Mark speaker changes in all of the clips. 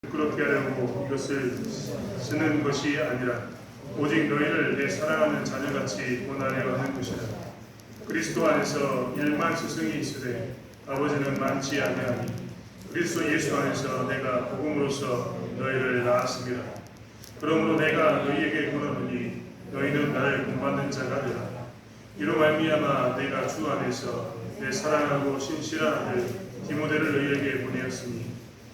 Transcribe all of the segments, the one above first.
Speaker 1: 부끄럽게 하려고 이것을 쓰는 것이 아니라 오직 너희를 내 사랑하는 자녀같이 본하려 하는 것이라. 그리스도 안에서 1만 스승이 있으되 아버지는 많지 아니하니 그리스도 예수 안에서 내가 복음으로써 너희를 낳았습니다. 그러므로 내가 너희에게 권하노니 너희는 나를 본받는 자가 되라. 이로 말미암아 내가 주 안에서 내 사랑하고 신실한 아들 디모데를 너희에게 보내었으니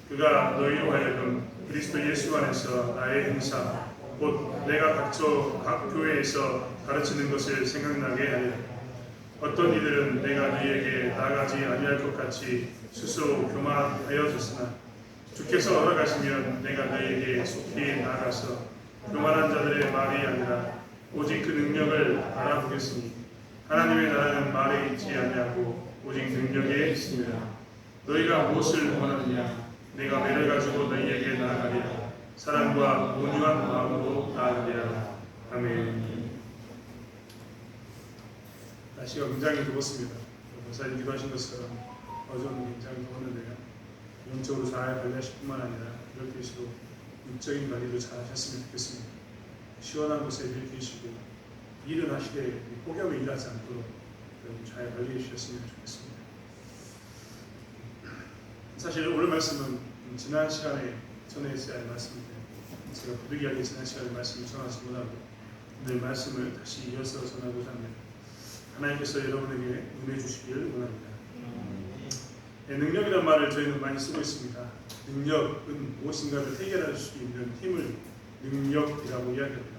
Speaker 1: 그가 너희로 하여금 그리스도 예수 안에서 나의 행사 곧 내가 각 교회에서 가르치는 것을 생각나게 하려. 어떤 이들은 내가 너희에게 나아가지 아니할 것 같이 스스로 교만하여졌으나 주께서 허락하시면 내가 너희에게 속히 나아가서 교만한 자들의 말이 아니라 오직 그 능력을 알아보겠으니 하나님의 나라는 말에 있지 아니하고 오직 능력에 있습니다. 너희가 무엇을 원하느냐? 내가 매를 가지고 너희에게 나아가리라. 사랑과 온유한 마음으로 나아가리라. 아멘. 날씨가 굉장히 더웠습니다. 목사님 기도하신 것처럼 어제는 굉장히 더웠는데요. 영적으로 잘 관리하실 뿐만 아니라 이렇게 계시고 육적인 관리도 잘 하셨으면 좋겠습니다. 시원한 곳에 이렇게 계시고 일은 하시되 폭염에 일하지 않도록 잘 관리해 주셨으면 좋겠습니다. 사실 오늘 말씀은 지난 시간에 전했어야 할 말씀인데 제가 부득이하게 지난 시간에 말씀을 전하지 못하고 오늘 말씀을 다시 이어서 전하고자 합니다. 하나님께서 여러분에게 은혜 주시기를 원합니다. 능력이란 말을 저희는 많이 쓰고 있습니다. 능력은 무엇인가를 해결할 수 있는 힘을 능력이라고 이야기합니다.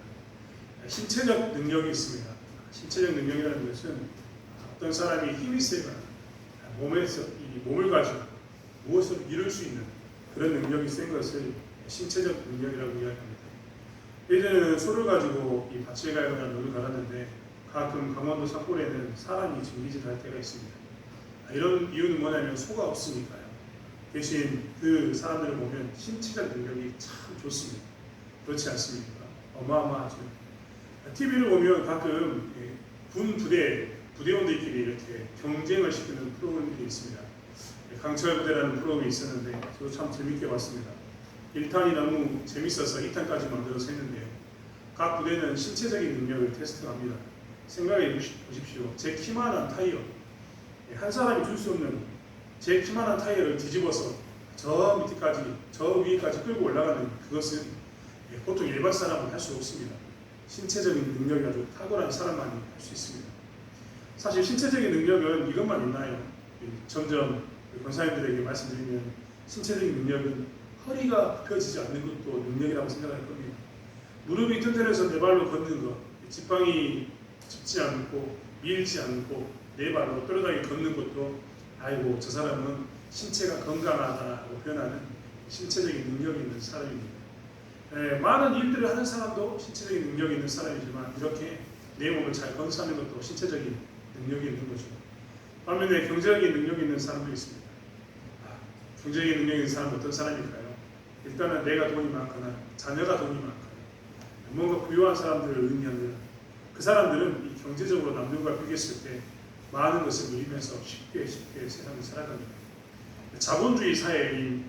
Speaker 1: 신체적 능력이 있습니다. 신체적 능력이라는 것은 어떤 사람이 힘이 세거나 몸에서 이 몸을 가지고 무엇을 이룰 수 있는 그런 능력이 센 것을 신체적 능력이라고 이야기합니다. 예전에는 소를 가지고 이 밭을 갈거나 논을 갈았는데 가끔 강원도 산골에는 사람이 정기질 할 때가 있습니다. 이런 이유는 뭐냐면 소가 없으니까요. 대신 그 사람들을 보면 신체적 능력이 참 좋습니다. 그렇지 않습니까? 어마어마하죠. TV를 보면 가끔 군 부대원들끼리 이렇게 경쟁을 시키는 프로그램들이 있습니다. 강철 부대라는 프로그램이 있었는데 저도 참 재밌게 봤습니다. 1탄이 너무 재밌어서 2탄까지 만들어서 했는데요. 각 부대는 신체적인 능력을 테스트합니다. 생각해 보십시오. 제 키만한 타이어, 한 사람이 줄 수 없는 제 키만한 타이어를 뒤집어서 저 밑에까지, 저 위에까지 끌고 올라가는 그것은 보통 일반 사람은 할 수 없습니다. 신체적인 능력이 아주 탁월한 사람만이 할 수 있습니다. 사실 신체적인 능력은 이것만 있나요? 점점 권사님들에게 말씀드리면 신체적인 능력은 허리가 펴지지 않는 것도 능력이라고 생각할 겁니다. 무릎이 튼튼해서 내 발로 걷는 것, 지팡이 짚지 않고 밀지 않고 내 발로 또렷하게 걷는 것도 아이고 저 사람은 신체가 건강하다고 표현하는 신체적인 능력이 있는 사람입니다. 많은 일들을 하는 사람도 신체적인 능력이 있는 사람이지만 이렇게 내 몸을 잘 건사하는 것도 신체적인 능력이 있는 거죠. 반면에 경제적인 능력이 있는 사람도 있습니다. 경제적인 능력이 있는 사람은 어떤 사람일까요? 일단은 내가 돈이 많거나 자녀가 돈이 많거나 뭔가 부유한 사람들을 의미합니다. 그 사람들은 이 경제적으로 남들과 비교했을 때 많은 것을 누리면서 쉽게 세상을 살아갑니다. 자본주의 사회인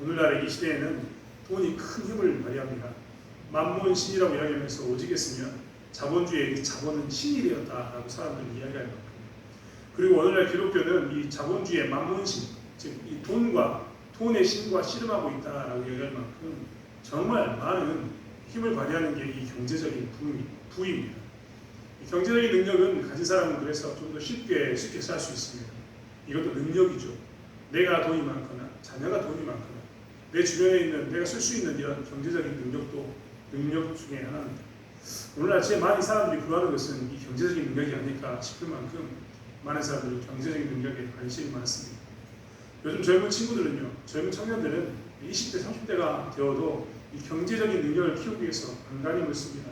Speaker 1: 오늘날의 이 시대에는 돈이 큰 힘을 발휘합니다. 만몬신이라고 이야기하면서 오직했으면 자본주의의 자본은 신이 되었다라고 사람들은 이야기할 만큼 그리고 오늘날 기독교는 이 자본주의의 만몬신 즉 이 돈의 신과 씨름하고 있다라고 이야기할 만큼 정말 많은 힘을 발휘하는 게 이 경제적인 부입니다. 이 경제적인 능력은 가진 사람은 그래서 좀 더 쉽게 살 수 있습니다. 이것도 능력이죠. 내가 돈이 많거나 자녀가 돈이 많거나 내 주변에 있는 내가 쓸 수 있는 이런 경제적인 능력도 능력 중에 하나입니다. 오늘날 제일 많이 사람들이 구하는 것은 이 경제적인 능력이 아닐까 싶을 만큼 많은 사람들이 경제적인 능력에 관심이 많습니다. 요즘 젊은 친구들은요, 젊은 청년들은 20대, 30대가 되어도 이 경제적인 능력을 키우기 위해서 안간힘을 씁니다.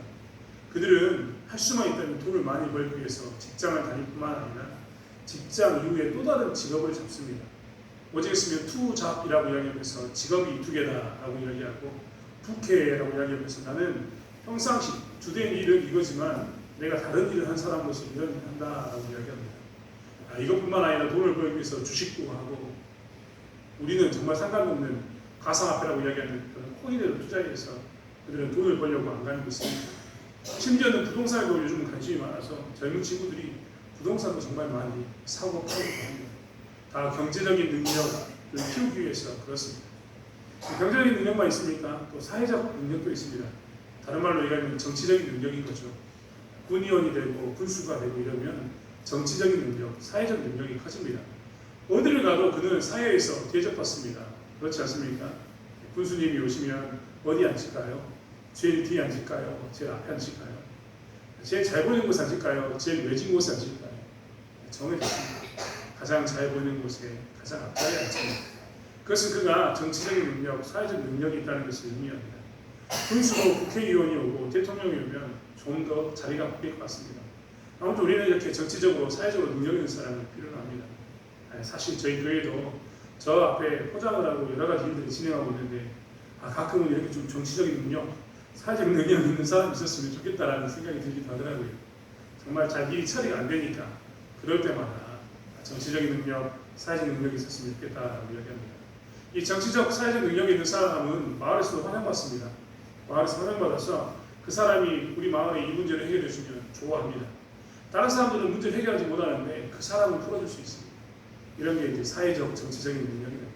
Speaker 1: 그들은 할 수만 있다면 돈을 많이 벌기 위해서 직장을 다닐 뿐만 아니라 직장 이후에 또 다른 직업을 잡습니다. 오직했으면 투잡이라고 이야기하면서 직업이 두 개다라고 이야기하고 부캐라고 이야기하면서 나는 평상시 주된 일은 이거지만 내가 다른 일을 한 사람으로서 이런 일을 한다라고 이야기합니다. 이것뿐만 아니라 돈을 벌기 위해서 주식도 하고 우리는 정말 상관없는 가상화폐라고 이야기하는 그런 코인을 투자해서 그들은 돈을 벌려고 안 가는 것입니다. 심지어는 부동산에도 요즘 관심이 많아서 젊은 친구들이 부동산도 정말 많이 사고 팔고 합니다. 다 경제적인 능력을 키우기 위해서 그렇습니다. 경제적인 능력만 있습니까? 또 사회적 능력도 있습니다. 다른 말로 얘기하면 정치적인 능력인 거죠. 군의원이 되고 군수가 되고 이러면 정치적인 능력, 사회적 능력이 커집니다. 어디를 가도 그는 사회에서 대접받습니다. 그렇지 않습니까? 군수님이 오시면 어디 앉을까요? 제일 뒤에 앉을까요? 제일 앞에 앉을까요? 제일 잘 보이는 곳에 앉을까요? 제일 외진 곳에 앉을까요? 정해졌습니다. 가장 잘 보이는 곳에 가장 앞자리에 앉습니다. 그것은 그가 정치적인 능력, 사회적 능력이 있다는 것을 의미합니다. 군수도 국회의원이 오고 대통령이 오면 좀 더 자리가 바뀔 것 같습니다. 아무튼 우리는 이렇게 정치적으로, 사회적으로 능력 있는 사람이 필요합니다. 사실 저희 교회도 저 앞에 포장을 하고 여러 가지 일들을 진행하고 있는데 가끔은 이렇게 좀 정치적인 능력, 사회적 능력 있는 사람이 있었으면 좋겠다라는 생각이 들기도 하더라고요. 정말 잘 일이 처리가 안 되니까 그럴 때마다 정치적인 능력, 사회적 능력이 있었으면 좋겠다라고 이야기합니다. 이 정치적, 사회적 능력이 있는 사람은 마을에서도 환영받습니다. 마을에서 환영받아서 그 사람이 우리 마을의 이 문제를 해결해 주면 좋아합니다. 다른 사람들은 문제를 해결하지 못하는데 그 사람을 풀어줄 수 있습니다. 이런 게 이제 사회적, 정치적인 능력이 됩니다.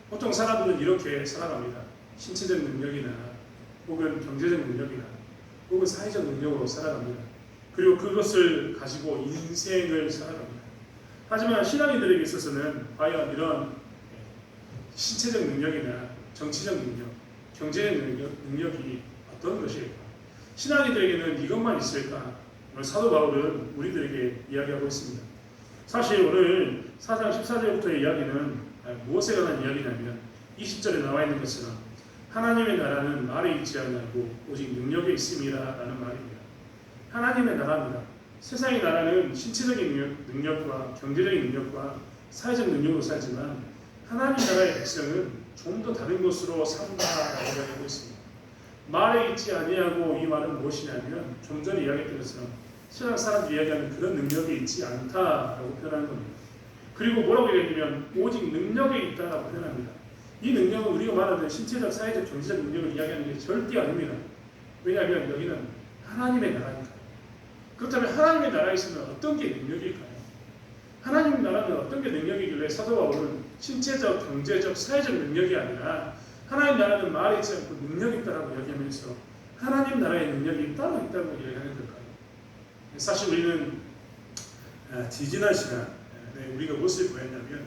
Speaker 1: 보통 사람들은 이렇게 살아갑니다. 신체적 능력이나 혹은 경제적 능력이나 혹은 사회적 능력으로 살아갑니다. 그리고 그것을 가지고 인생을 살아갑니다. 하지만 신앙인들에게 있어서는 과연 이런 신체적 능력이나 정치적 능력, 경제적 능력이 어떤 것일까? 신앙인들에게는 이것만 있을까? 오늘 사도 바울은 우리들에게 이야기하고 있습니다. 사실 오늘 4장 14절부터의 이야기는 무엇에 관한 이야기냐면 20절에 나와 있는 것처럼 하나님의 나라는 말에 있지 아니하고 오직 능력에 있음이라 라는 말입니다. 하나님의 나라입니다. 세상의 나라는 신체적인 능력과 경제적인 능력과 사회적 능력으로 살지만 하나님 나라의 백성은 좀 더 다른 것으로 산다라고 이야기하고 있습니다. 말에 있지 아니하고 이 말은 무엇이냐면 좀 전에 이야기했던 것처럼 세상 사람들이 이야기하는 그런 능력이 있지 않다라고 표현하는 겁니다. 그리고 뭐라고 얘기하냐면 오직 능력에 있다라고 표현합니다. 이 능력은 우리가 말하는 신체적, 사회적, 경제적 능력을 이야기하는 게 절대 아닙니다. 왜냐하면 여기는 하나님의 나라니까요. 그렇다면 하나님의 나라에 있으면 어떤 게 능력일까요? 하나님 나라는 어떤 게 능력이길래 사도 바울은 신체적, 경제적, 사회적 능력이 아니라 하나님 나라는 말에 있지 않고 능력이 있다라고 이야기하면서 하나님 나라의 능력이 따로 있다고 이야기하는 걸까요? 사실 우리는 지지난 시간에 우리가 무엇을 보였냐면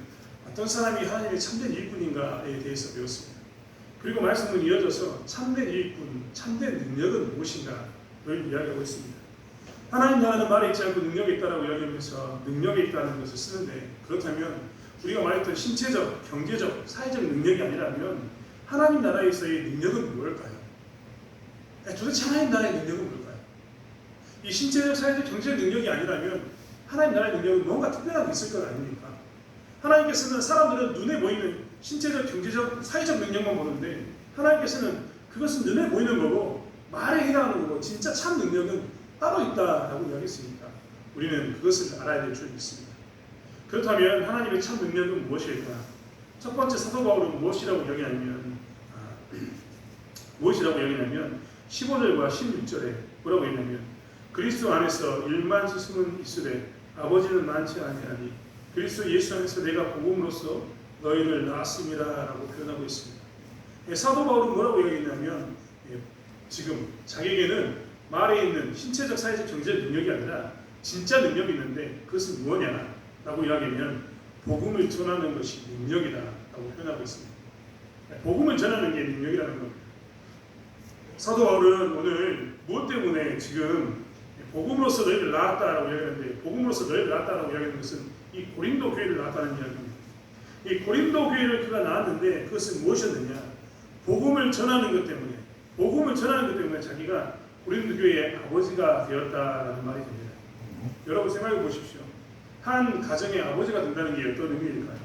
Speaker 1: 어떤 사람이 하나님의 참된 일꾼인가에 대해서 배웠습니다. 그리고 말씀은 이어져서 참된 일꾼, 참된 능력은 무엇인가를 이야기하고 있습니다. 하나님 나라는 말에 있지 않고 능력이 있다라고 이야기하면서 능력이 있다는 것을 쓰는데 그렇다면 우리가 말했던 신체적, 경제적, 사회적 능력이 아니라면 하나님 나라에서의 능력은 무엇일까요? 도대체 하나님 나라의 능력은 뭘까요? 이 신체적, 사회적, 경제적 능력이 아니라면 하나님 나라의 능력은 뭔가 특별한 게 있을 것 아닙니까? 하나님께서는 사람들은 눈에 보이는 신체적, 경제적, 사회적 능력만 보는데 하나님께서는 그것은 눈에 보이는 거고 말에 해당하는 거고 진짜 참 능력은 따로 있다라고 이야기했으니까 우리는 그것을 알아야 될 줄 믿습니다. 그렇다면 하나님의 참 능력은 무엇일까? 첫 번째 사도 바울은 무엇이라고 이야기하냐면 15절과 16절에 뭐라고 했냐면 그리스도 안에서 일만 지승은 있으되 아버지는 많지 아니하니 그리스도 예수 안에서 내가 복음으로써 너희를 낳았음이라 라고 표현하고 있습니다. 사도 바울은 뭐라고 이야기했냐면 지금 자기에게는 말에 있는 신체적, 사회적, 경제적 능력이 아니라 진짜 능력이 있는데 그것은 무엇이냐? 라고 이야기하면 복음을 전하는 것이 능력이다 라고 표현하고 있습니다. 복음을 전하는 게 능력이라는 겁니다. 사도 바울은 오늘 무엇 때문에 지금 복음으로서 너희를 낳았다라고 이야기하는데 복음으로서 너희를 낳았다라고 이야기하는 것은 이 고린도 교회를 낳았다는 이야기입니다. 이 고린도 교회를 그가 낳았는데 그것은 무엇이었느냐? 복음을 전하는 것 때문에 자기가 고린도 교회의 아버지가 되었다라는 말이 됩니다. 여러분 생각해 보십시오. 한 가정의 아버지가 된다는 게 어떤 의미일까요?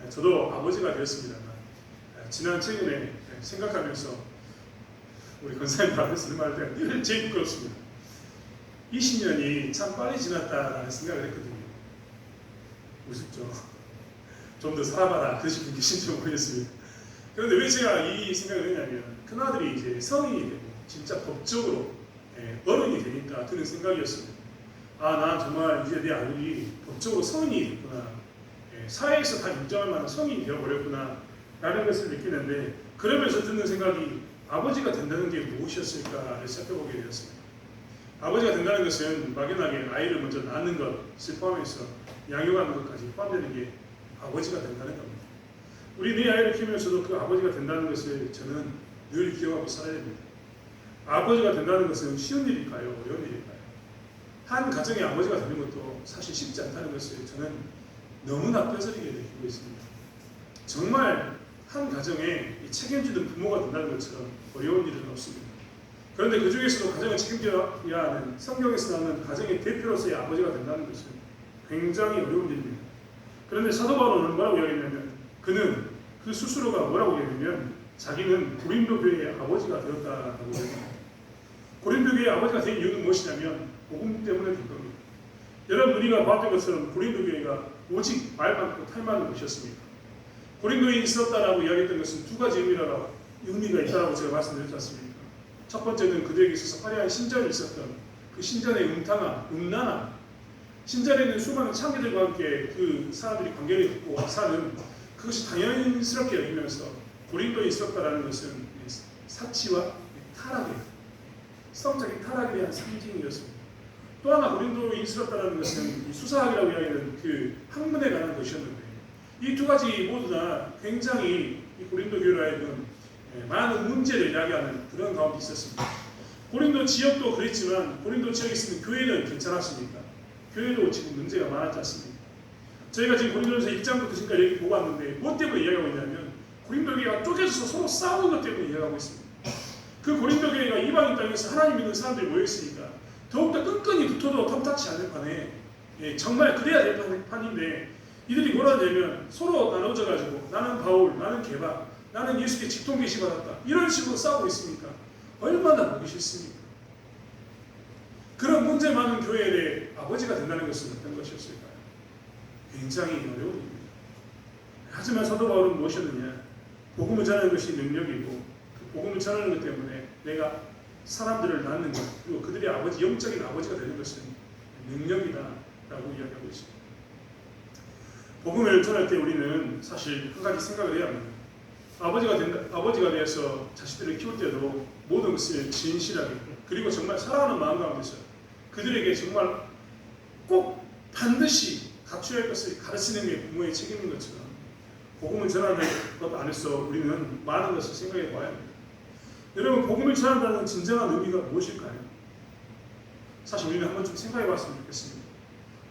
Speaker 1: 저도 아버지가 되었습니다만 최근에 생각하면서 우리 권사님 앞에 쓰는 말을 때가 늘 제일 부끄럽습니다. 20년이 참 빨리 지났다라는 생각을 했거든요. 우습죠. 좀 더 살아봐라 그러신 분 계신지 모르겠습니다. 그런데 왜 제가 이 생각을 했냐면 큰아들이 이제 성인이 되고 진짜 법적으로 어른이 되니까 드는 생각이었습니다. 아, 난 정말 이제 내 아들이 법적으로 성인이 됐구나. 사회에서 다 인정할 만한 성인이 되어버렸구나 라는 것을 느끼는데, 그러면서 드는 생각이 아버지가 된다는 게 무엇이었을까를 살펴보게 되었습니다. 아버지가 된다는 것은 막연하게 아이를 먼저 낳는 것을 포함해서 양육하는 것까지 포함되는 게 아버지가 된다는 겁니다. 우리 내 아이를 키우면서도 그 아버지가 된다는 것을 저는 늘 기억하고 살아야 됩니다. 아버지가 된다는 것은 쉬운 일일까요? 어려운 일일까요? 한 가정의 아버지가 되는 것도 사실 쉽지 않다는 것을 저는 너무나 뼈저리게 느끼고 있습니다. 정말 한 가정에 책임지는 부모가 된다는 것처럼 어려운 일은 없습니다. 그런데 그 중에서도 가정을 책임져야 하는, 성경에서 나오는 가정의 대표로서의 아버지가 된다는 것은 굉장히 어려운 일입니다. 그런데 사도 바울은 뭐라고 이야기했냐면, 그는 그 스스로가 뭐라고 이야기하냐면 자기는 고린도 교회의 아버지가 되었다라고 이야기합니다. 고린도 교회의 아버지가 된 이유는 무엇이냐면 복음 때문에 된 겁니다. 여러분, 우리가 봤던 것처럼 고린도 교회가 오직 말 많고 탈 많은 것이었습니다. 고린도에 있었다라고 이야기했던 것은 두 가지 의미가 있다라고 제가 말씀드렸지 않습니까? 첫 번째는 그들에게 있어서 화려한 신전이 있었던 그 신전의 음란함, 신전에는 수많은 창기들과 함께 그 사람들이 관계를 갖고 사는, 그것이 당연스럽게 여기면서 고린도에 있었다라는 것은 사치와 타락의, 성적인 타락에 대한 상징이었습니다. 또 하나 고린도에 있었다라는 것은 수사학이라고 이야기하는 그 학문에 관한 것이었는데, 이 두 가지 모두 다 굉장히 이 고린도 교회로 하여금 많은 문제를 이야기하는 그런 가운데 있었습니다. 고린도 지역도 그랬지만 고린도 지역에 있는 교회는 괜찮았습니까? 교회도 지금 문제가 많았지 않습니까? 저희가 지금 고린도전서 1장부터 지금까지 이렇게 보고 왔는데 뭐 때문에 이야기하고 있냐면 고린도 교회가 쪼개져서 서로 싸우는 것 때문에 이야기하고 있습니다. 그 고린도 교회가 이방인 땅에서 하나님 믿는 사람들이 모여있으니까 더욱더 끈끈이 붙어도 탐탁치 않을 판에, 정말 그래야 될 판인데 이들이 뭐라 하냐면 서로 나눠져가지고 나는 바울, 나는 게바, 나는 예수께 직통계시 받았다, 이런 식으로 싸우고 있으니까 얼마나 보기 싫습니까? 그런 문제 많은 교회에 대해 아버지가 된다는 것은 어떤 것이었을까요? 굉장히 어려운 일입니다. 하지만 사도 바울은 무엇이었느냐? 복음을 전하는 것이 능력이고 그 복음을 전하는 것 때문에 내가 사람들을 낳는 것, 그리고 그들의 아버지, 영적인 아버지가 되는 것은 능력이다 라고 이야기하고 있습니다. 복음을 전할 때 우리는 사실 한 가지 생각을 해야 합니다. 아버지가 되어서 자식들을 키울 때도 모든 것을 진실하게, 그리고 정말 사랑하는 마음 가운데서 그들에게 정말 꼭 반드시 갖춰야 할 것을 가르치는 게 부모의 책임인 것처럼 복음을 전하는 것 안에서 우리는 많은 것을 생각해 봐야 합니다. 여러분, 복음을 전한다는 진정한 의미가 무엇일까요? 사실 우리는 한번 좀 생각해 봤으면 좋겠습니다.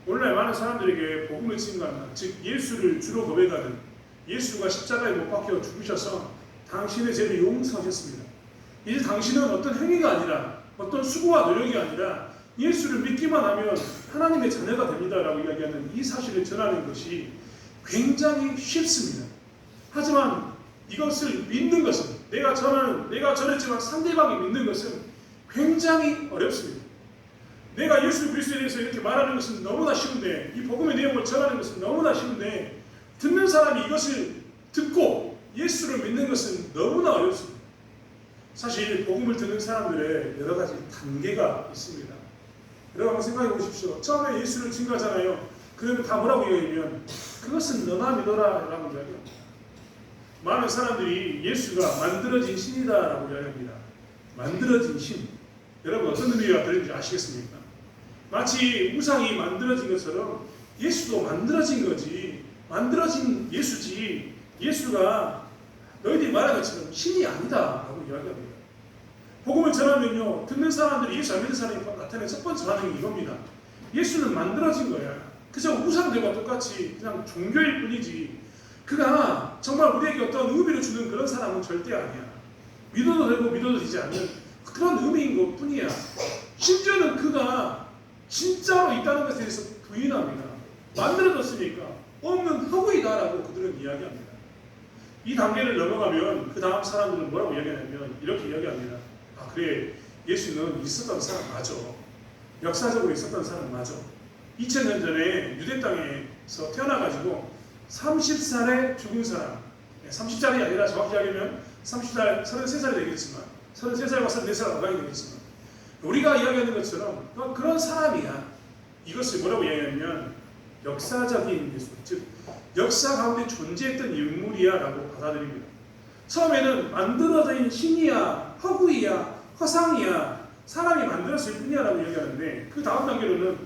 Speaker 1: 오늘날 많은 사람들에게 복음을 증거한다, 즉 예수를 주로 고백하는, 예수가 십자가에 못 박혀 죽으셔서 당신의 죄를 용서하셨습니다. 이제 당신은 어떤 행위가 아니라, 어떤 수고와 노력이 아니라 예수를 믿기만 하면 하나님의 자녀가 됩니다라고 이야기하는 이 사실을 전하는 것이 굉장히 쉽습니다. 하지만 이것을 믿는 것은, 내가 전했지만 상대방이 믿는 것은 굉장히 어렵습니다. 내가 예수 그리스도에 대해서 이렇게 말하는 것은 너무나 쉬운데, 이 복음의 내용을 전하는 것은 너무나 쉬운데, 듣는 사람이 이것을 듣고 예수를 믿는 것은 너무나 어렵습니다. 사실 복음을 듣는 사람들의 여러 가지 단계가 있습니다. 여러분 한번 생각해 보십시오. 처음에 예수를 증거하잖아요. 그러면 다 뭐라고 이야기하면 그것은 너나 믿어라 라고 이야기합니다. 많은 사람들이 예수가 만들어진 신이다 라고 이야기합니다. 만들어진 신, 여러분 어떤 의미가 들는지 아시겠습니까? 마치 우상이 만들어진 것처럼 예수도 만들어진 거지, 만들어진 예수지, 예수가 너희들이 말한 것처럼 신이 아니다 라고 이야기합니다. 복음을 전하면요, 듣는 사람들이 예수 안 믿는 사람이 나타내는 첫 번째 반응이 이겁니다. 예수는 만들어진 거야. 그저 우상들과 똑같이 그냥 종교일 뿐이지, 그가 정말 우리에게 어떤 의미를 주는 그런 사람은 절대 아니야. 믿어도 되고 믿어도 되지 않는 그런 의미인 것 뿐이야. 심지어는 그가 진짜로 있다는 것에 대해서 부인합니다. 만들어졌으니까 없는 허구이다라고 그들은 이야기합니다. 이 단계를 넘어가면 그 다음 사람들은 뭐라고 이야기하냐면 이렇게 이야기합니다. 아 그래, 예수는 있었던 사람 맞아. 역사적으로 있었던 사람 맞아. 2000년 전에 유대 땅에서 태어나가지고 30살에 죽은 사람, 30살이 아니라 정확히 하면 30살, 33살이 되겠지만 33살과 34살 가까이 되겠지만 우리가 이야기하는 것처럼 그런 사람이야. 이것을 뭐라고 이야기하냐면 역사적인 예수, 즉 역사 가운데 존재했던 인물이야 라고 받아들입니다. 처음에는 만들어진 신이야, 허구이야, 허상이야, 사람이 만들었을 뿐이야 라고 이야기하는데 그 다음 단계로는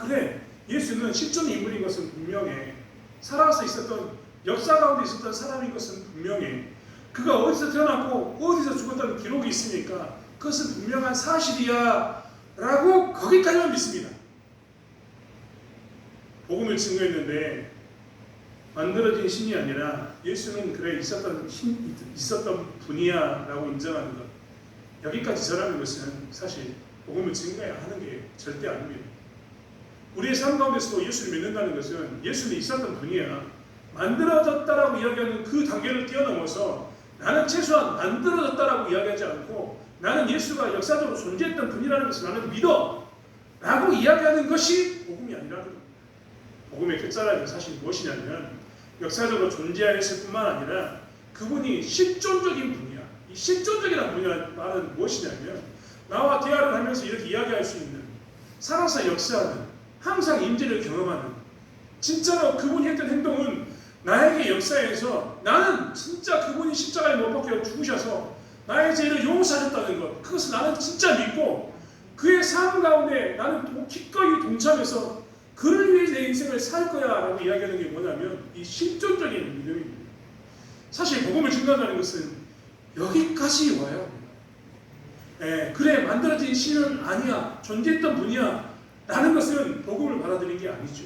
Speaker 1: 그래, 예수는 실존 인물인 것은 분명해. 살아서 있었던, 역사 가운데 있었던 사람인 것은 분명해. 그가 어디서 태어났고 어디서 죽었다는 기록이 있으니까 그것은 분명한 사실이야 라고 거기까지만 믿습니다. 복음을 증거했는데 만들어진 신이 아니라 예수는 그래 있었던 분이야 라고 인정하는 것, 여기까지 전하는 것은 사실 복음을 증거해야 하는 게 절대 아닙니다. 우리의 삶 가운데서도 예수를 믿는다는 것은 예수는 있었던 분이야, 만들어졌다라고 이야기하는 그 단계를 뛰어넘어서 나는 최소한 만들어졌다라고 이야기하지 않고 나는 예수가 역사적으로 존재했던 분이라는 것을 나는 믿어 라고 이야기하는 것이 복음이 아니라는 겁니다. 복음의 끝자락이 사실 무엇이냐면 역사적으로 존재했을 뿐만 아니라 그분이 실존적인 분이야. 이 실존적이라는 말은 무엇이냐면 나와 대화를 하면서 이렇게 이야기할 수 있는, 살아서 역사하는, 항상 임재를 경험하는, 진짜로 그분이 했던 행동은 나에게 역사에서 나는 진짜 그분이 십자가에 못 박혀 죽으셔서 나의 죄를 용서하셨다는 것, 그것을 나는 진짜 믿고 그의 삶 가운데 나는 기꺼이 동참해서 그를 위해 내 인생을 살 거야 라고 이야기하는 게 뭐냐면 이 실존적인 믿음입니다. 사실 복음을 증거한다는 것은 여기까지 와야 합니다. 그래, 만들어진 신은 아니야, 존재했던 분이야 라는 것은 복음을 받아들인 게 아니죠.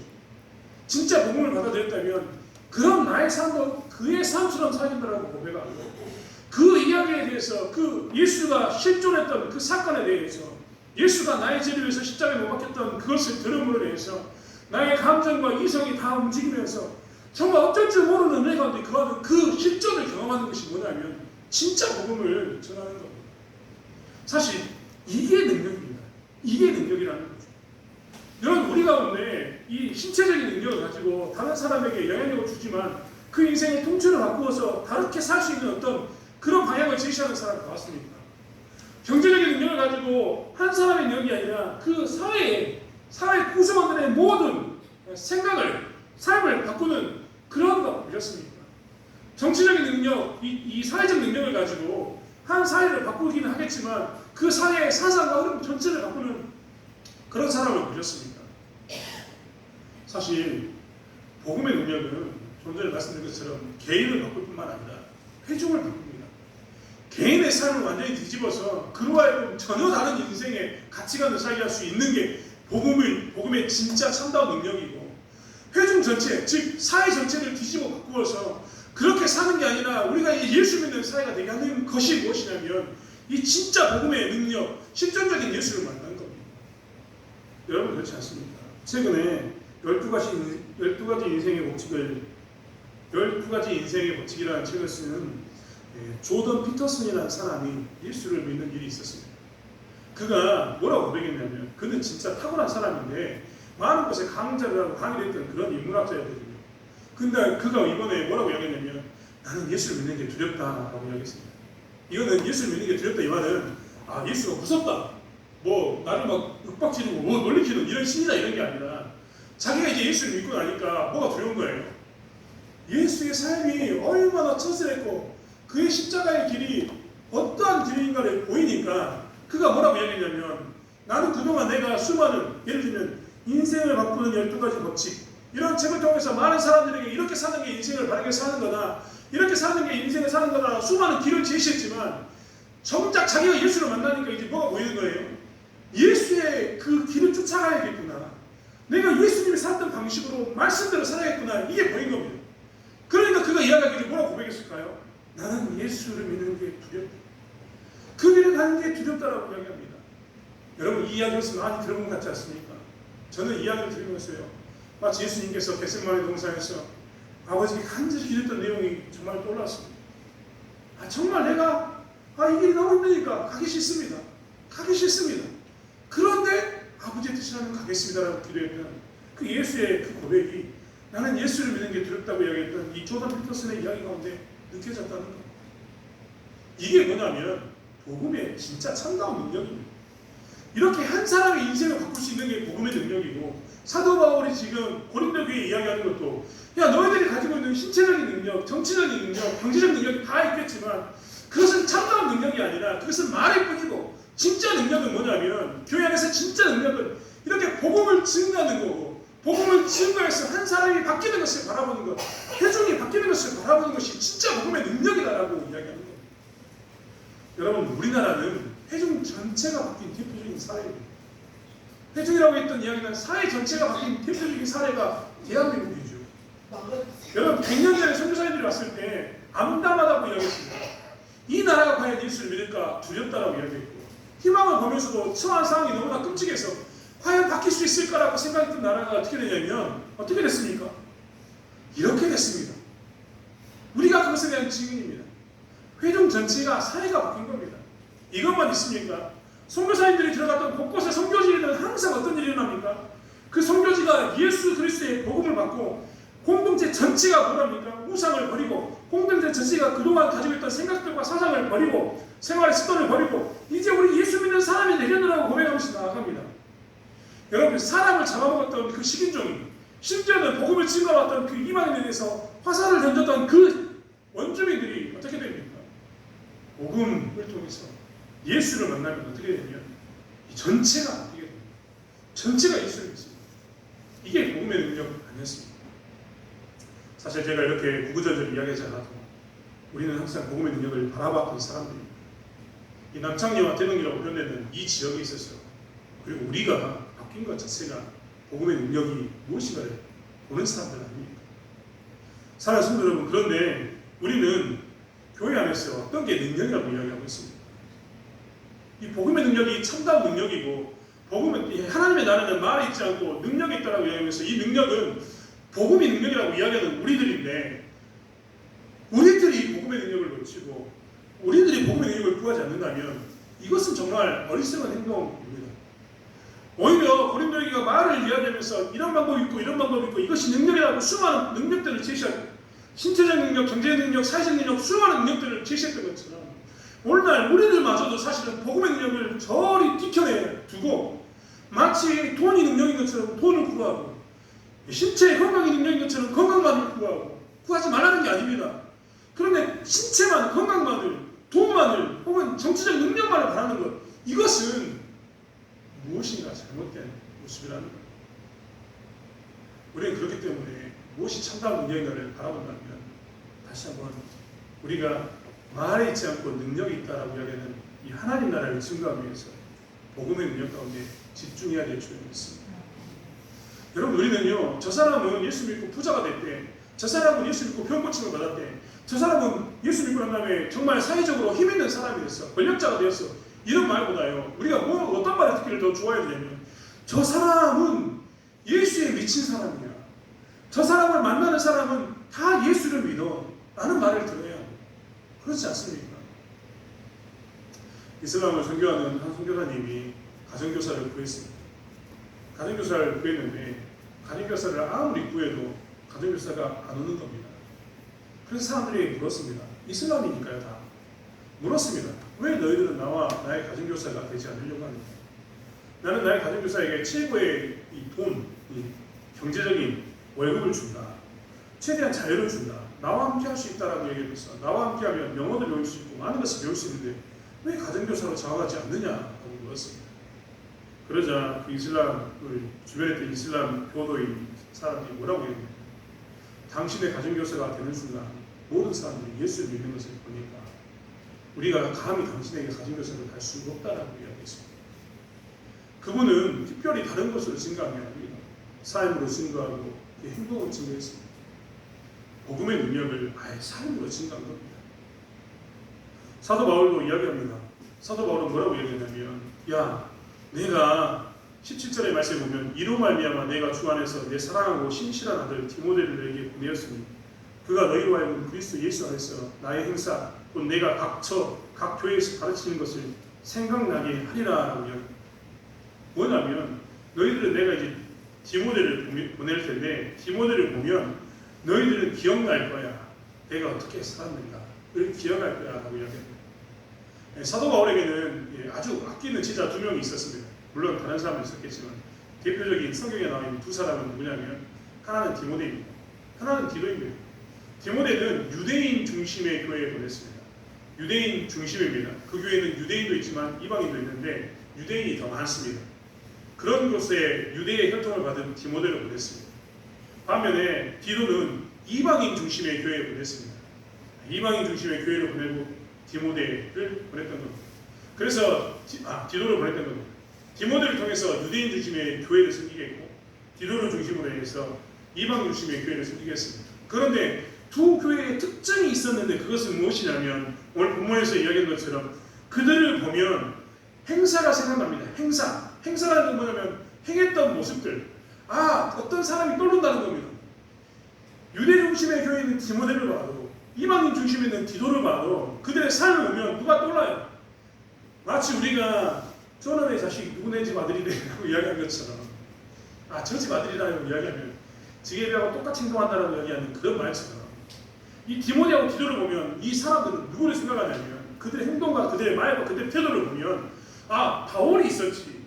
Speaker 1: 진짜 복음을 받아들였다면 그럼 나의 삶도 그의 삶처럼 살겠다라고 고백하고 그 이야기에 대해서, 그 예수가 실존했던 그 사건에 대해서, 예수가 나의 죄를 위해서 십자가에 못 박혔던 그것을 들음으로 인해서 나의 감정과 이성이 다 움직이면서 정말 어쩔 줄 모르는 은혜 가운데 거하는 그 실존을 경험하는 것이 뭐냐면 진짜 복음을 전하는 겁니다. 사실 이게 능력입니다. 이게 능력이라는 거죠. 여러분, 우리 가운데 이 신체적인 능력을 가지고 다른 사람에게 영향력을 주지만 그 인생의 통째로 바꾸어서 다르게 살 수 있는 어떤 그런 방향을 제시하는 사람이 나왔습니까? 경제적인 능력을 가지고 한 사람의 능력이 아니라 그 사회 구성원들의 모든 생각을, 삶을 바꾸는 그런 거 이렇습니까? 정치적인 능력, 이 사회적 능력을 가지고 한 사회를 바꾸기는 하겠지만 그 사회의 사상과 흐름 전체를 바꾸는 그런 사람을 보셨습니까? 사실 복음의 능력은 좀 전에 말씀드린 것처럼 개인을 바꿀 뿐만 아니라 회중을 바꿉니다. 개인의 삶을 완전히 뒤집어서 그로 하여금 전혀 다른 인생의 가치관을 살게 할 수 있는 게 복음의 진짜 참다운 능력이고, 회중 전체, 즉 사회 전체를 뒤집어 바꾸어서 그렇게 사는 게 아니라 우리가 예수 믿는 사회가 되게 하는 것이 무엇이냐면 이 진짜 복음의 능력, 실존적인 예수를 만난 겁니다. 여러분, 그렇지 않습니까? 최근에 12가지 인생의 법칙이라는 책을 쓰는 조던 피터슨이라는 사람이 예수를 믿는 일이 있었습니다. 그가 뭐라고 고백했냐면, 그는 진짜 탁월한 사람인데 많은 곳에 강좌를 하고 강의를 했던 그런 인문학자였거든요. 근데 그가 이번에 뭐라고 이야기했냐면, 나는 예수를 믿는 게 두렵다라고 이야기했습니다. 이거는 예수를 믿는 게 두렵다 이 말은 예수가 무섭다, 뭐 나를 막 윽박지르고 뭐 놀리키는 이런 신이다 이런 게 아니라 자기가 이제 예수를 믿고 나니까 뭐가 두려운 거예요. 예수의 삶이 얼마나 처절했고 그의 십자가의 길이 어떠한 길인가를 보이니까 그가 뭐라고 이야기했냐면, 나는 그동안 내가 수많은, 예를 들면 인생을 바꾸는 12가지 법칙 이런 책을 통해서 많은 사람들에게 이렇게 사는 게 인생을 바르게 사는 거다, 이렇게 사는 게 인생을 사는 거다 수많은 길을 제시했지만 정작 자기가 예수를 만나니까 이제 뭐가 보이는 거예요? 예수의 그 길을 쫓아가야겠구나, 내가 예수님이 살았던 방식으로 말씀대로 살아야겠구나, 이게 보인 겁니다. 그러니까 그가 이야기하기를 뭐라고 고백했을까요? 나는 예수를 믿는 게 두렵다, 그 길을 가는 게 두렵다라고 이야기합니다. 여러분, 이 이야기를 많이 들어본 것 같지 않습니까? 저는 이 이야기를 들으면서요, 마치 예수님께서 겟세마네 동산에서 아버지께 간절히 기도했던 내용이 정말 떠올랐습니다. 정말 내가 이 길이 너무 힘드니까 가기 싫습니다. 그런데 아버지의 뜻이라면 가겠습니다라고 기도했던 그 예수의 그 고백이 나는 예수를 믿는 게 두렵다고 이야기했던 이 조던 피터슨의 이야기 가운데 느껴졌다는 것. 이게 뭐냐면 복음의 진짜 참다운 능력입니다. 이렇게 한 사람의 인생을 바꿀 수 있는 게 복음의 능력이고, 사도 바울이 지금 고린도 교회에 이야기하는 것도, 야, 너희들이 가지고 있는 신체적인 능력, 정치적인 능력, 경제적 능력이 다 있겠지만 그것은 참다운 능력이 아니라 그것은 말일 뿐이고, 진짜 능력은 뭐냐면, 교회 안에서 진짜 능력은 이렇게 복음을 증거하는 거고, 복음을 증거해서 한 사람이 바뀌는 것을 바라보는 것, 회중이 바뀌는 것을 바라보는 것이 진짜 복음의 능력이다라고 이야기하는 거예요. 여러분, 우리나라는 회중 전체가 바뀐 대표적인 사회입니다. 회중이라고 했던 이야기는 사회 전체가 바뀐 대표적인 사례가 대한민국이죠. 여러분, 100년 전에 선교사님들이 왔을 때 암담하다고 이야기했습니다. 이 나라가 과연 예수를 믿을까 두렵다라고 이야기했고, 희망을 보면서도 처한 상황이 너무나 끔찍해서 과연 바뀔 수 있을까라고 생각했던 나라가 어떻게 되냐면, 어떻게 됐습니까? 이렇게 됐습니다. 우리가 그것에 대한 증인입니다. 회중 전체가 사회가 바뀐 겁니다. 이것만 있습니까? 선교사님들이 들어갔던 곳곳의 선교지에는 항상 어떤 일이 일어납니까? 그 선교지가 예수 그리스도의 복음을 받고 공동체 전체가 뭐랍니까? 우상을 버리고, 공동체 전체가 그동안 가지고 있던 생각들과 사상을 버리고, 생활의 습관을 버리고 이제 우리 예수 믿는 사람이 되겠노라고 고백하면서 나아갑니다. 여러분, 사람을 잡아먹었던 그 식인종이, 심지어는 복음을 증거했던 그 이방인에 대해서 화살을 던졌던 그 원주민들이 어떻게 됩니까? 복음을 통해서 예수를 만나면 어떻게 되냐면 이 전체가 바뀌게 됩니다. 전체가 예수를 믿습니다. 이게 복음의 능력 아니었습니까? 사실 제가 이렇게 구구절절 이야기하지 않아도 우리는 항상 복음의 능력을 바라봤던 사람들입니다. 이 남창리와 대동이라고 표현되는 이 지역에 있어서, 그리고 우리가 바뀐 것 자체가 복음의 능력이 무엇인가를 보는 사람들 아닙니까? 사랑하는 성도 여러분, 그런데 우리는 교회 안에서 어떤 게 능력이라고 이야기하고 있습니다. 이 복음의 능력이 참다운 능력이고, 복음은 하나님의 나라는 말에 있지 않고 능력이 있다라고 이야기하면서, 이 능력은 복음의 능력이라고 이야기하는 우리들인데, 우리들이 복음의 능력을 놓치고 우리들이 복음의 능력을 구하지 않는다면 이것은 정말 어리석은 행동입니다. 오히려 고린도에게가 말을 이야기하면서 이런 방법이 있고 이런 방법이 있고 이것이 능력이라고 수많은 능력들을 제시하고, 신체적 능력, 경제적 능력, 사회적 능력, 수많은 능력들을 제시했던 것처럼 오늘날 우리들마저도 사실은 복음의 능력을 저리 뛰켜내 두고 마치 돈이 능력인 것처럼 돈을 구하고, 신체의 건강이 능력인 것처럼 건강만을 구하고, 구하지 말라는 게 아닙니다. 그런데 신체만, 건강만을, 돈만을, 혹은 정치적 능력만을 바라는 것, 이것은 무엇인가 잘못된 모습이라는 것. 우리는 그렇기 때문에 무엇이 참다운 능력인가를 바라본다면, 다시 한번 우리가 말에 있지 않고 능력이 있다라고 이야기하는 이 하나님 나라를 증거하기 위해서 복음의 능력 가운데 집중해야 될 줄을 믿습니다. 여러분, 우리는요, 저 사람은 예수 믿고 부자가 됐대, 저 사람은 예수 믿고 병 고침을 받았대, 저 사람은 예수 믿고 난 다음에 정말 사회적으로 힘 있는 사람이 됐어, 권력자가 되었어, 이런 말보다요, 우리가 어떤 말을 듣기를 더 좋아해야 되냐면, 저 사람은 예수에 미친 사람이야, 저 사람을 만나는 사람은 다 예수를 믿어 라는 말을 들어야 합니다. 그렇지 않습니까? 이슬람을 선교하는 한 선교사님이 가정교사를 구했습니다. 가정교사를 구했는데 가정교사를 아무리 구해도 가정교사가 안 오는 겁니다. 그래서 사람들이 물었습니다. 이슬람이니까요, 다 물었습니다. 왜 너희들은 나와 나의 가정교사가 되지 않으려고 하는가? 나는 나의 가정교사에게 최고의 이 경제적인 월급을 준다, 최대한 자유를 준다, 나와 함께 할 수 있다라고 얘기하면서, 나와 함께 하면 영어도 배울 수 있고 많은 것을 배울 수 있는데 왜 가정교사로 자원하지 않느냐고 물었습니다. 그러자 그 이슬람을 주변에 있던 이슬람 교도인 사람들이 뭐라고 얘기합니까? 당신의 가정교사가 되는 순간 모든 사람들이 예수를 믿는 것을 보니까 우리가 감히 당신에게 가정교사를 갈 수가 없다라고 이야기했습니다. 그분은 특별히 다른 것으로 증거한 게 아닙니다. 삶으로 증거하고 행동으로 증거했습니다. 복음의 능력을 아예 삶으로 증거한 겁니다. 사도 바울도 이야기합니다. 사도 바울은 뭐라고 얘기하냐면, 야, 내가 17절의 말씀에 보면, 이로 말미암아 내가 주 안에서 내 사랑하고 신실한 아들 디모데를 너에게 보내었으니 그가 너희로 하여금 그리스도 예수 안에서 나의 행사 곧 내가 각 교회에서 가르치는 것을 생각나게 하리라라고 이야기합니다. 뭐냐면, 너희들은 내가 이제 디모데를 보낼 텐데 디모데를 보면 너희들은 기억날 거야. 내가 어떻게 살았는가를 기억할 거야라고 이야기합니다. 사도 바울에게는 아주 아끼는 제자 2명이 있었습니다. 물론 다른 사람도 있었겠지만 대표적인 성경에 나와 있는 2 사람은 누구냐면 하나는 디모데입니다. 하나는 디도입니다. 디모데는 유대인 중심의 교회에 보냈습니다. 유대인 중심입니다. 그 교회는 유대인도 있지만 이방인도 있는데 유대인이 더 많습니다. 그런 곳에 유대의 혈통을 받은 디모데를 보냈습니다. 반면에 디도는 이방인 중심의 교회에 보냈습니다. 이방인 중심의 교회를 보내고 디모데를 보냈던 겁니다. 그래서 디도를 보냈던 겁니다. 디모데를 통해서 유대인 중심의 교회를 섬기게 했고 디도를 중심으로 해서 이방 중심의 교회를 섬기게 했습니다. 그런데 2 교회의 특징이 있었는데 그것은 무엇이냐면 오늘 본문에서 이야기한 것처럼 그들을 보면 행사가 생각납니다. 행사라는 건 뭐냐면 행했던 모습들. 어떤 사람이 떠오른다는 겁니다. 유대 중심의 교회에 있는 디모데를 봐도 이방인 중심에 있는 디도를 봐도 그들의 삶을 보면 누가 떠올라요? 마치 우리가 저놈의 자식 누구네 집 아들이래라고 이야기한 것처럼 저 집 아들이라고 이야기하면 지게비하고 똑같이 행동한다라고 이야기하는 그런 말처럼 이 디모데하고 디도를 보면 이 사람들은 누구를 생각하냐면 그들의 행동과 그들의 말과 그들의 태도를 보면 바울이 있었지.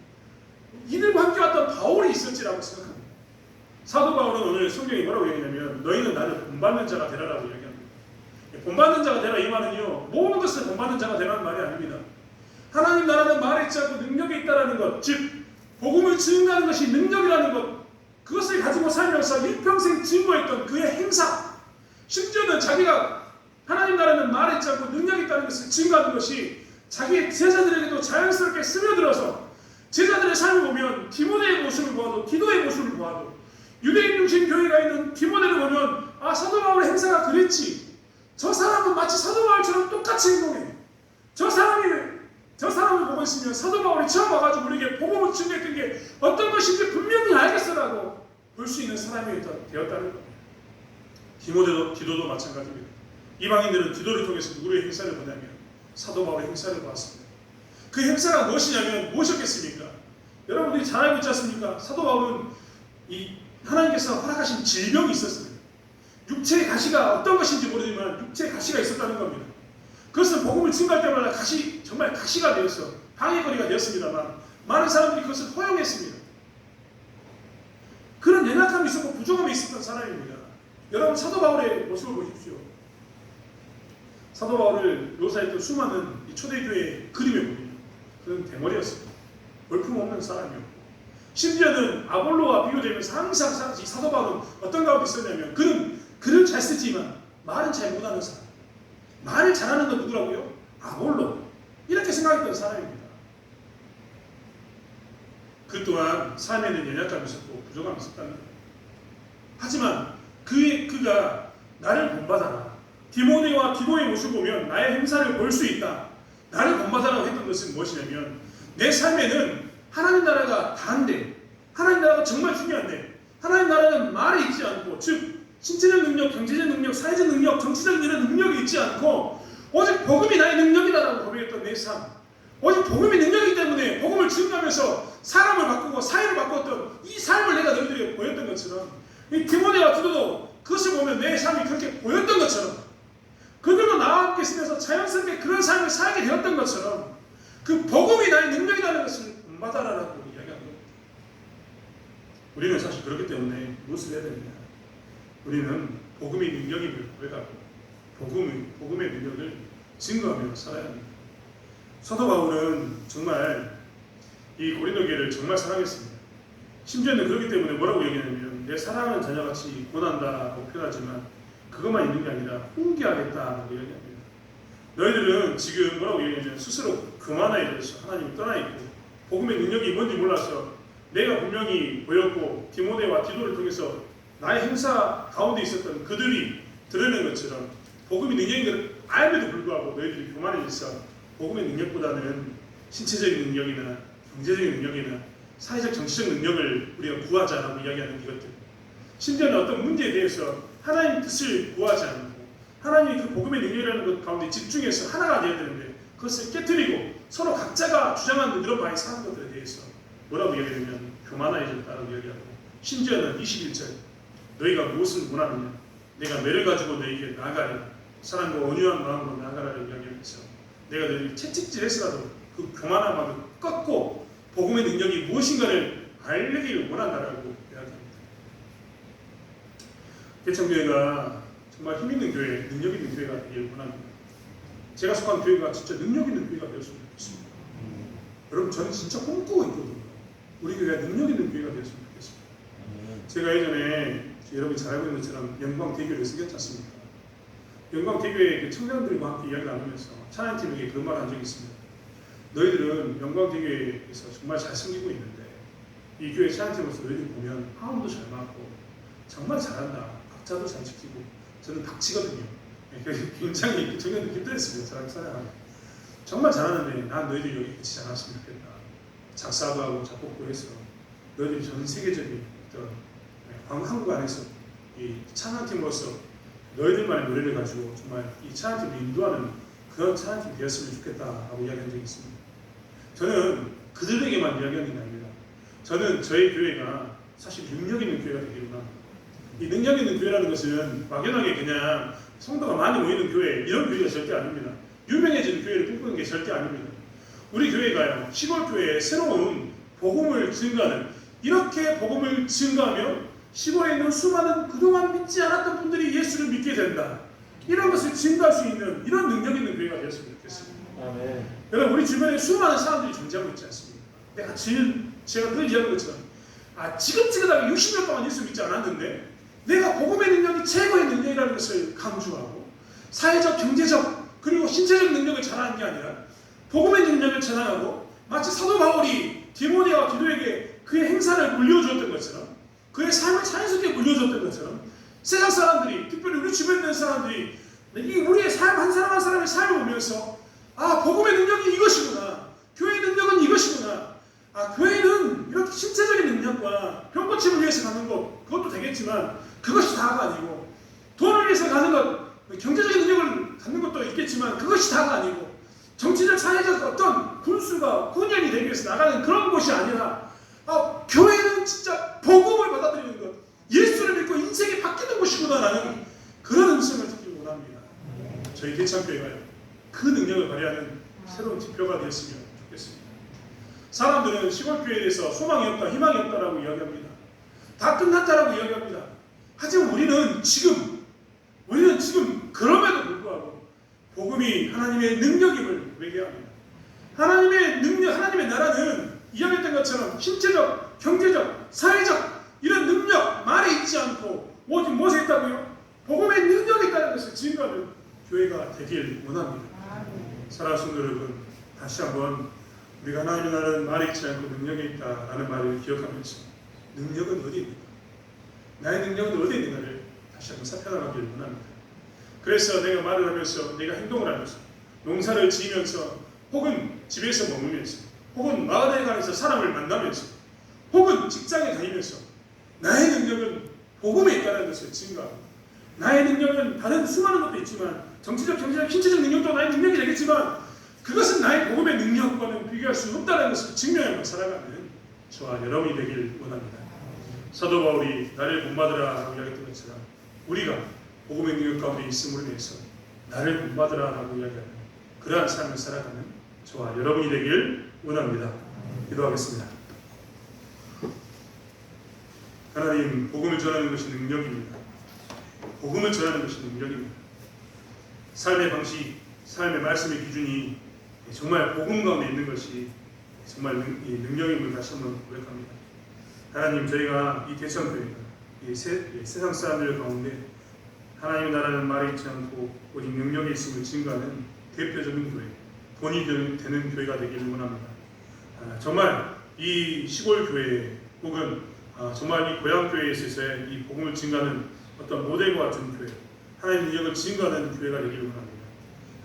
Speaker 1: 이들과 함께 왔던 바울이 있었지라고 생각합니다. 사도 바울은 오늘 성경이 뭐라고 얘기하냐면 너희는 나를 본받는 자가 되라라고 이야기합니다. 본받는 자가 되라 이 말은요 모든 것을 본받는 자가 되라는 말이 아닙니다. 하나님 나라는 말에 있지 않고 능력에 있다라는 것, 즉 복음을 증거하는 것이 능력이라는 것, 그것을 가지고 살면서 일평생 증거했던 그의 행사, 심지어는 자기가 하나님 나라는 말에 있지 않고 능력이 있다는 것을 증거하는 것이 자기의 제자들에게도 자연스럽게 스며들어서 제자들의 삶을 보면 디모데의 모습을 보아도 디도의 모습을 보아도 유대인 중심 교회가 있는 디모데를 보면 사도 바울의 행사가 그랬지. 저 사람은 마치 사도 바울처럼 똑같이 행동해. 저 사람을 보고 있으면 사도 바울이 처음 와가지고 우리에게 복음을 증거했던 게 어떤 것인지 분명히 알겠어라고 볼 수 있는 사람이 되었다는 겁니다. 디도도 마찬가지입니다. 이방인들은 디도를 통해서 누구의 행사를 보냐면 사도 바울의 행사를 보았습니다. 그 행사가 무엇이냐면 무엇이었겠습니까? 여러분들이 잘 알고 있지 않습니까? 사도 바울은 하나님께서 허락하신 질병이 있었습니다. 육체의 가시가 어떤 것인지 모르지만 육체의 가시가 있었다는 겁니다. 그것은 복음을 증거할 때마다 정말 가시가 되어서 방해거리가 되었습니다만 많은 사람들이 그것을 허용했습니다. 그런 연약함이 있었고 부족함이 있었던 사람입니다. 여러분 사도 바울의 모습을 보십시오. 사도 바울을 묘사했던 수많은 초대교회의 그림에 보면 그는 대머리였습니다. 볼품없는 사람이었고 심지어는 아볼로와 비교되면서 항상 이 사도 바울은 어떤 가운데 있었냐면 그는 글을 잘 쓰지만 말은 잘 못하는 사람. 말을 잘하는 건 누구라고요? 아볼로. 이렇게 생각했던 사람입니다. 그 또한 삶에는 연약감이 있었고 부족함이 있었다는 거예요. 하지만 그가 나를 본받아라. 디모데와 디도의 모습을 보면 나의 행사를 볼 수 있다. 나를 본받아라고 했던 것은 무엇이냐면 내 삶에는 하나님 나라가 다인데 하나님 나라가 정말 중요한데 하나님 나라는 말에 있지 않고 즉 신체적 능력, 경제적 능력, 사회적 능력, 정치적 이런 능력이 있지 않고 오직 복음이 나의 능력이다라고 고백했던 내 삶. 오직 복음이 능력이기 때문에 복음을 증거하면서 사람을 바꾸고 사회를 바꾸었던 이 삶을 내가 너희들에게 보였던 것처럼 이 디모데와 디도도 그것을 보면 내 삶이 그렇게 보였던 것처럼 그들도 나와 함께 있으면서 자연스럽게 그런 삶을 살게 되었던 것처럼 그 복음이 나의 능력이라는 것을 본받아라라고 이야기한 겁니다. 우리는 사실 그렇기 때문에 무엇을 해야 됩니까? 우리는 복음의 능력임을 고백하고 복음의 능력을 증거하며 살아야 합니다. 사도 바울은 정말 이 고린도 교회를 정말 사랑했습니다. 심지어는 그렇기 때문에 뭐라고 얘기하냐면 내 사랑하는 자녀같이 권한다고 표현하지만 그것만 있는 게 아니라 훈계하겠다라고 얘기합니다. 너희들은 지금 뭐라고 얘기하냐면 스스로 교만하에 대해서 하나님이 떠나 있고 복음의 능력이 뭔지 몰라서 내가 분명히 보였고 디모데와 디도를 통해서 나의 행사 가운데 있었던 그들이 드러낸 것처럼 복음이 능력인 걸 알면도 불구하고 너희들이 교만해져서 복음의 능력보다는 신체적인 능력이나 경제적인 능력이나 사회적 정치적 능력을 우리가 구하자라고 이야기하는 이것들, 심지어는 어떤 문제에 대해서 하나님 뜻을 구하지 않고 하나님이 그 복음의 능력이라는 것 가운데 집중해서 하나가 되어야 되는데 그것을 깨뜨리고 서로 각자가 주장하는 그런 바에 사는 것들에 대해서 뭐라고 이야기하면 교만해졌다라고 이야기하고 심지어는 21절 너희가 무엇을 원하느냐 내가 매를 가지고 너희에게 나아가리라 사람과 온유한 마음으로 나아가라는 이야기하면서 내가 너희를 채찍질했으라도 그 교만함을 꺾고 복음의 능력이 무엇인가를 알기를 원한다라고 이야기합니다. 개천교회가 정말 힘있는 교회, 능력 있는 교회가 되기를 원합니다. 제가 속한 교회가 진짜 능력 있는 교회가 되었으면 좋겠습니다. 여러분 저는 진짜 꿈꾸고 있거든요. 우리 교회가 능력 있는 교회가 되었으면 좋겠습니다. 제가 예전에 여러분이 잘 알고 있는 것처럼 영광대교를 섬겼지 않습니까? 영광대교의 청년들과 함께 이야기를 나누면서 찬양팀에게 그런 말을 한 적이 있습니다. 너희들은 영광대교에서 정말 잘 섬기고 있는데 이 교회 찬양팀으로서 너희들 보면 화음도 잘 맞고 정말 잘한다. 박자도 잘 지키고 저는 박치거든요. 굉장히 청년들 힘들었습니다. 저랑 찬양하면 정말 잘하는데 난 너희들 여기 같이 잘했으면 좋겠다. 작사도 하고 작곡도 해서 너희들이 전 세계적인 어떤 한국 안에서 이 찬양팀으로서 너희들만의 노래를 가지고 정말 이 찬양팀을 인도하는 그런 찬양팀이 되었으면 좋겠다라고 이야기한 적이 있습니다. 저는 그들에게만 이야기하는 게 아닙니다. 저는 저희 교회가 사실 능력 있는 교회가 되기를 원합니다. 이 능력 있는 교회라는 것은 막연하게 그냥 성도가 많이 모이는 교회 이런 교회가 절대 아닙니다. 유명해지는 교회를 꿈꾸는 게 절대 아닙니다. 우리 교회가요 시골 교회에 새로운 복음을 증가하는 이렇게 복음을 증가하면 시골에 있는 수많은 그동안 믿지 않았던 분들이 예수를 믿게 된다. 이런 것을 증가할 수 있는 이런 능력 있는 교회가 되었으면 좋겠습니다. 아멘. 여러분 우리 주변에 수많은 사람들이 존재하고 있지 않습니까? 제가 늘 이야기한 것처럼 지긋지긋하게 60년 동안 예수 믿지 않았는데 내가 복음의 능력이 최고의 능력이라는 것을 강조하고 사회적, 경제적 그리고 신체적 능력을 자랑하는 게 아니라 복음의 능력을 자랑하고 마치 사도 바울이 디모데와 디도에게 그의 행사를 물려주었던 것처럼 그의 삶을 자연스럽게 물려줬던 것처럼 세상 사람들이 특별히 우리 주변에 있는 사람들이 우리의 삶 한 사람 한 사람의 삶을 보면서 복음의 능력이 이것이구나. 교회의 능력은 이것이구나. 교회는 이렇게 신체적인 능력과 병 고침을 위해서 가는 것 그것도 되겠지만 그것이 다가 아니고 돈을 위해서 가는 것 경제적인 능력을 갖는 것도 있겠지만 그것이 다가 아니고 정치적 사회적 어떤 군수가 군연이 되기 위해서 나가는 그런 곳이 아니라 교회는 진짜 복음을 받아들이는 것 예수를 믿고 인생이 바뀌는 곳이구나라는 그런 음성을 듣기 원합니다. 저희 대창교회가요 그 능력을 발휘하는 새로운 지표가 되었으면 좋겠습니다. 사람들은 시골교회에 대해서 소망이 없다 희망이 없다라고 이야기합니다. 다 끝났다라고 이야기합니다. 하지만 우리는 지금 그럼에도 불구하고 복음이 하나님의 능력임을 외계합니다. 하나님의 능력, 하나님의 나라는 이야기했던 것처럼 신체적, 경제적, 사회적 이런 능력 말에 있지 않고 오직 무엇에 있다고요? 복음의 능력에 있다는 것을 증거하는 교회가 되길 원합니다. 사랑하는 성도 여러분, 다시 한번 우리가 하나님의 나라는 말에 있지 않고 능력에 있다라는 말을 기억하면서 능력은 어디에 있는가? 나의 능력은 어디에 있는가를 다시 한번 살펴나가기를 원합니다. 그래서 내가 말을 하면서 내가 행동을 하면서 농사를 지으면서 혹은 집에서 머물면서 혹은 마을에 가면서 사람을 만나면서 혹은 직장에 다니면서 나의 능력은 복음에 있다는 것을 증거하고 나의 능력은 다른 수많은 것도 있지만 정치적, 경제적, 신체적 능력도 나의 능력이 되겠지만 그것은 나의 복음의 능력과는 비교할 수 없다는 것을 증명하며 살아가는 저와 여러분이 되길 원합니다. 사도 바울이 나를 본받으라 라고 이야기했던 것처럼 우리가 복음의 능력 가운데 있음으로 인해서 나를 본받으라 라고 이야기하는 그러한 삶을 살아가는 저와 여러분이 되길 원합니다. 기도하겠습니다. 하나님, 복음을 전하는 것이 능력입니다. 복음을 전하는 것이 능력입니다. 삶의 방식, 삶의 말씀의 기준이 정말 복음 가운데 있는 것이 정말 능력임을 다시 한번 고백합니다. 하나님, 저희가 이 대천교회가 이 세상 사람들 가운데 하나님의 나라는 말에 있지 않고 오직 능력에 있음을 증거하는 대표적인 교회, 본이 되는 교회가 되기를 원합니다. 정말 이 시골 교회 혹은 정말 이 고향 교회에 있어서의 이 복음을 증거하는 어떤 모델과 같은 교회, 하나님의 능력을 증거하는 교회가 되기를 원합니다.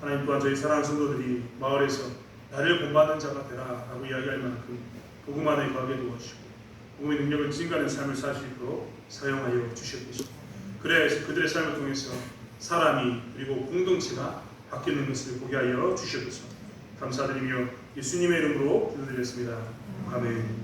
Speaker 1: 하나님 또한 저희 사랑하는 성도들이 마을에서 나를 본받는 자가 되라 라고 이야기할 만큼 복음 안에 거하게 도와주시고 복음의 능력을 증거하는 삶을 살 수 있도록 사용하여 주시옵소서. 그래 그들의 삶을 통해서 사람이 그리고 공동체가 바뀌는 것을 보게 하여 주시옵소서. 감사드리며 예수님의 이름으로 기도드렸습니다. 아멘.